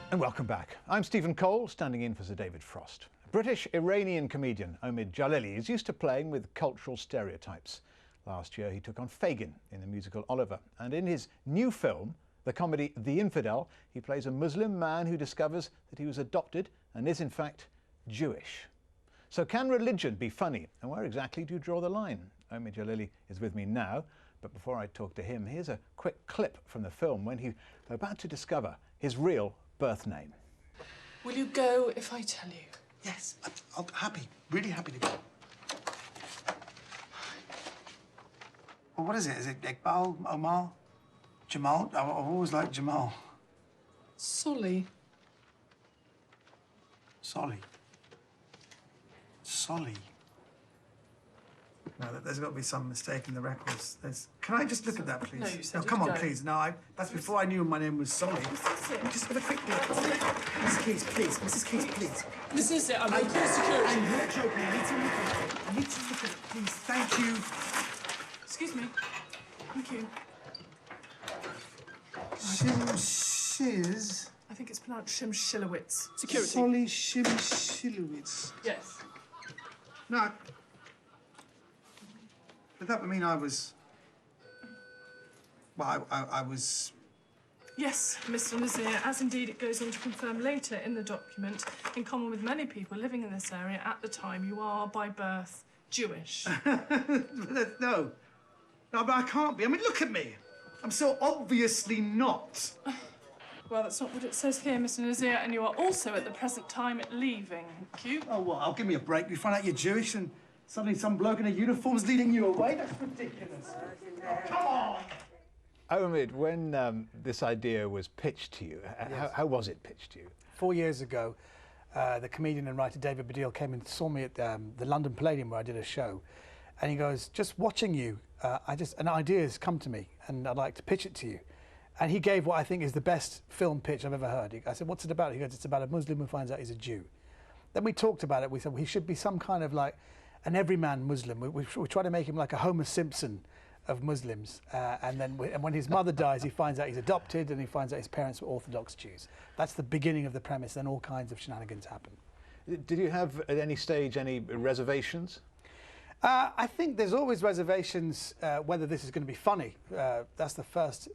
And welcome back. I'm Stephen Cole, standing in for Sir David Frost. British-Iranian comedian Omid Djalili is used to playing with cultural stereotypes. Last year he took on Fagin in the musical Oliver, and in his new film, the comedy The Infidel, he plays a Muslim man who discovers that he was adopted and is in fact Jewish. So can religion be funny, and where exactly do you draw the line? Omid Djalili is with me now, but before I talk to him, here's a quick clip from the film when he's about to discover his real birth name. Will you go if I tell you? Yes, I'm happy, really happy to go. Well, what is it? Is it Iqbal, Omar, Jamal? I've always liked Jamal. Solly. Solly. Solly. No, there's got to be some mistake in the records. Can I just look at that, please? No, you said come on, go. please. No, that's before I knew my name was Solly. Let me just have a quick look. Mrs. Keys, please. Mrs. Keys, please. This is it. I'm going to security. I'm not joking. I need to look at it. I need to look at it, please. Thank you. Excuse me. Thank you. Shiz. I think it's pronounced Shimshilowitz. Security. Solly Shimshilowitz. Yes. No. But that would mean I was... Well, I was... Yes, Mr. Nazir, as indeed it goes on to confirm later in the document, in common with many people living in this area at the time, you are, by birth, Jewish. No. No, but I can't be. I mean, look at me. I'm so obviously not. Well, that's not what it says here, Mr. Nazir, and you are also at the present time leaving. Q. Oh, what? I'll give me a break. You find out you're Jewish and suddenly some bloke in a uniform's leading you away? That's ridiculous. Come on! Omid, when this idea was pitched to you, Yes. how was it pitched to you? 4 years ago, the comedian and writer David Baddiel came and saw me at the London Palladium where I did a show. And he goes, just watching you, an idea has come to me and I'd like to pitch it to you. And he gave what I think is the best film pitch I've ever heard. I said, what's it about? He goes, it's about a Muslim who finds out he's a Jew. Then we talked about it. We said, well, he should be some kind of like an everyman Muslim. We try to make him like a Homer Simpson of Muslims. And when his mother dies, he finds out he's adopted and he finds out his parents were Orthodox Jews. That's the beginning of the premise. Then all kinds of shenanigans happen. Did you have at any stage any reservations? I think there's always reservations whether this is going to be funny. That's the first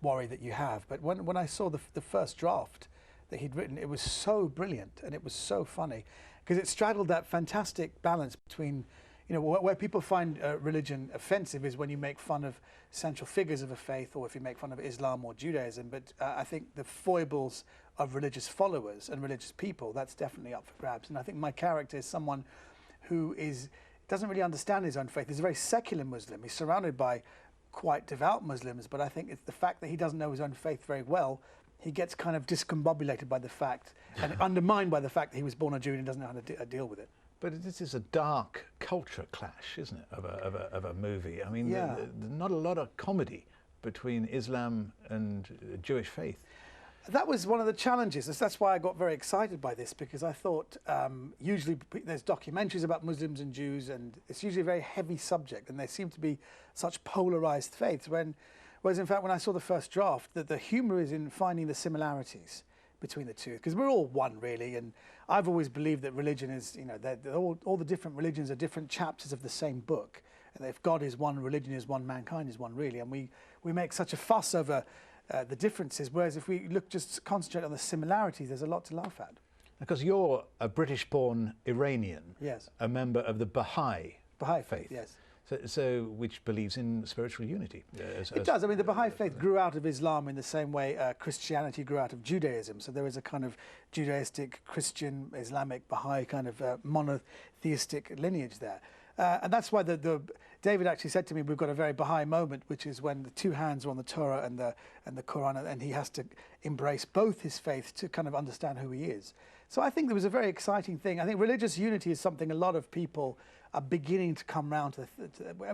worry that you have. But when I saw the first draft that he'd written, it was so brilliant and it was so funny because it straddled that fantastic balance between, you know, where people find religion offensive is when you make fun of central figures of a faith or if you make fun of Islam or Judaism. But I think the foibles of religious followers and religious people, that's definitely up for grabs. And I think my character is someone who doesn't really understand his own faith. He's a very secular Muslim. He's surrounded by quite devout Muslims, but I think it's the fact that he doesn't know his own faith very well, he gets kind of discombobulated by the fact and undermined by the fact that he was born a Jew and he doesn't know how to deal with it. But this is a dark culture clash, isn't it, of a movie? I mean, Yeah. not a lot of comedy between Islam and Jewish faith. That was one of the challenges. That's why I got very excited by this, because I thought usually there's documentaries about Muslims and Jews and it's usually a very heavy subject and they seem to be such polarized faiths. Whereas in fact when I saw the first draft, that the humor is in finding the similarities between the two, because we're all one really. And I've always believed that religion is, you know, all the different religions are different chapters of the same book. And if God is one, religion is one, mankind is one really. And we make such a fuss over the differences, whereas if we just concentrate on the similarities, there's a lot to laugh at. Because you're a British-born Iranian, Yes. a member of the Baha'i faith, yes. So which believes in spiritual unity. It does. I mean, the Baha'i faith grew out of Islam in the same way Christianity grew out of Judaism. So there is a kind of Judaistic, Christian, Islamic, Baha'i kind of monotheistic lineage there. And that's why David actually said to me, we've got a very Baha'i moment, which is when the two hands are on the Torah and the Quran, and he has to embrace both his faiths to kind of understand who he is. So I think there was a very exciting thing. I think religious unity is something a lot of people are beginning to come round to.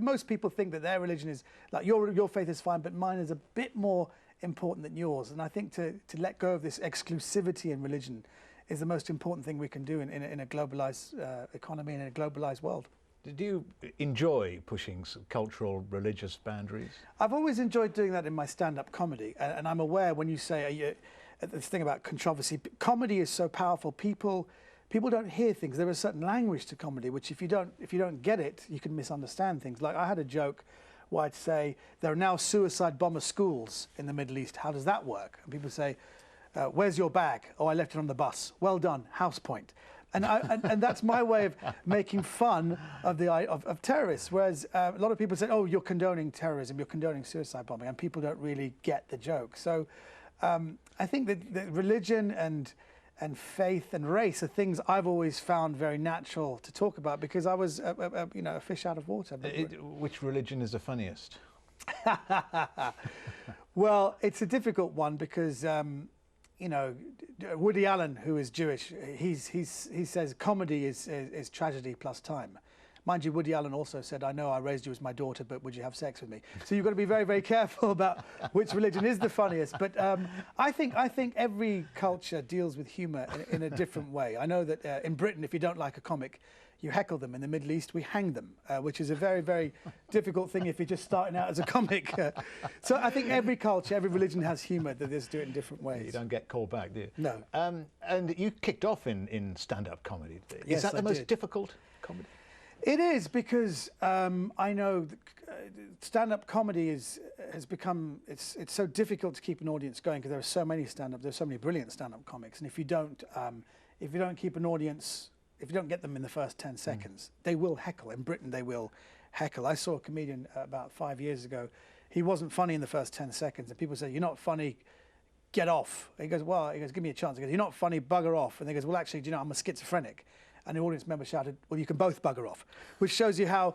Most people think that their religion is, like your faith is fine, but mine is a bit more important than yours. And I think to let go of this exclusivity in religion is the most important thing we can do in a globalized economy and in a globalized world. Did you enjoy pushing cultural, religious boundaries? I've always enjoyed doing that in my stand-up comedy, and I'm aware when you say this thing about controversy. Comedy is so powerful. People don't hear things. There is a certain language to comedy, which if you don't get it, you can misunderstand things. Like I had a joke where I'd say, there are now suicide bomber schools in the Middle East. How does that work? And people say, where's your bag? Oh, I left it on the bus. Well done, house point. And that's my way of making fun of terrorists. Whereas a lot of people say, oh, you're condoning terrorism, you're condoning suicide bombing, and people don't really get the joke. So I think that religion and faith and race are things I've always found very natural to talk about because I was, a fish out of water. Which religion is the funniest? Well, it's a difficult one because, Woody Allen, who is Jewish, he says comedy is tragedy plus time. Mind you, Woody Allen also said, I know I raised you as my daughter, but would you have sex with me? So you've got to be very, very careful about which religion is the funniest. But I think every culture deals with humour in a different way. I know that in Britain, if you don't like a comic, you heckle them. In the Middle East, we hang them, which is a very, very difficult thing if you're just starting out as a comic. So I think every culture, every religion has humour, that they just do it in different ways. You don't get called back, do you? No. And you kicked off in stand-up comedy. Yes, is that the most difficult comedy? It is because I know stand-up comedy has become it's so difficult to keep an audience going because there are so many there's so many brilliant stand-up comics, and if you don't keep an audience, if you don't get them in the first 10 seconds, they will heckle. In Britain, they will heckle. I saw a comedian about 5 years ago. He wasn't funny in the first 10 seconds, and people say, "You're not funny. Get off." He goes, "Give me a chance." He goes, "You're not funny. Bugger off." And he goes, "Well, actually, do you know, I'm a schizophrenic." And the audience member shouted, "Well, you can both bugger off," which shows you how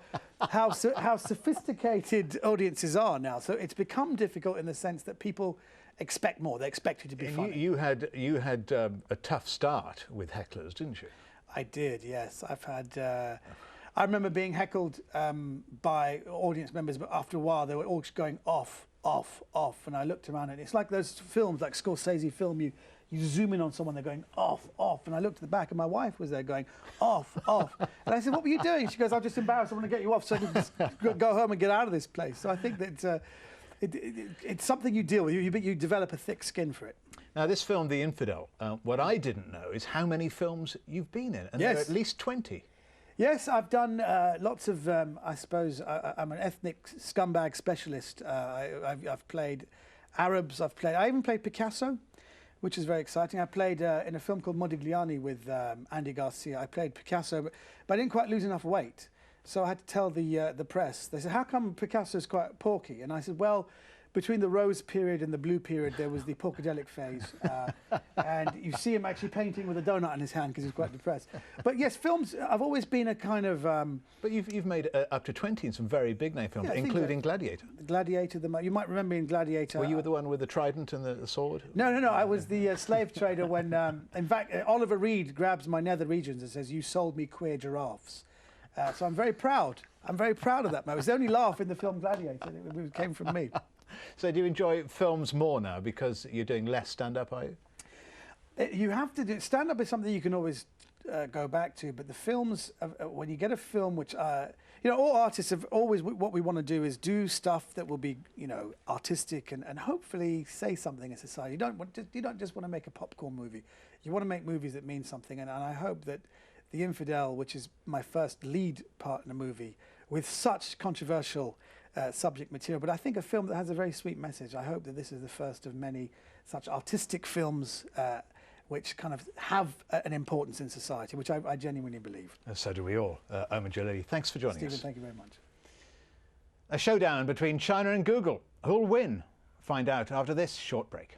sophisticated audiences are now. So it's become difficult in the sense that people expect more. They expect you to be funny. You had a tough start with hecklers, didn't you? I did, yes. I've had. I remember being heckled by audience members, but after a while they were all just going off, and I looked around and it's like those films, like Scorsese film, you zoom in on someone, they're going off, and I looked at the back and my wife was there going off. And I said, "What were you doing?" She goes, "I'm just embarrassed, I want to get you off so I can just go home and get out of this place." So I think that it's something you deal with, you develop a thick skin for it. Now this film, The Infidel, what I didn't know is how many films you've been in, and there are at least 20. Yes, I've done lots of, I suppose, I'm an ethnic scumbag specialist. I've played Arabs, I even played Picasso, which is very exciting. I played in a film called Modigliani with Andy Garcia. I played Picasso, but I didn't quite lose enough weight. So I had to tell the press. They said, "How come Picasso's quite porky?" And I said, "Well, between the rose period and the blue period, there was the porkadelic phase. And you see him actually painting with a donut in his hand because he's quite depressed." But yes, films, I've always been a kind of... But you've made up to 20 in some very big name films, including Gladiator. Gladiator, you might remember in Gladiator... Were you the one with the trident and the sword? No, I was the slave trader when... in fact, Oliver Reed grabs my nether regions and says, "You sold me queer giraffes." So I'm very proud. I'm very proud of that moment. It was the only laugh in the film Gladiator. It came from me. So do you enjoy films more now because you're doing less stand-up, are you? You have to do... Stand-up is something you can always go back to, but the films, when you get a film which... all artists have always... What we want to do is do stuff that will be, artistic and hopefully say something in society. You don't just want to make a popcorn movie. You want to make movies that mean something, and I hope that The Infidel, which is my first lead part in a movie, with such controversial subject material, but I think a film that has a very sweet message. I hope that this is the first of many such artistic films which kind of have an importance in society, which I genuinely believe. So do we all. Omid Djalili, thanks for joining us. Stephen, thank you very much. A showdown between China and Google. Who'll win? Find out after this short break.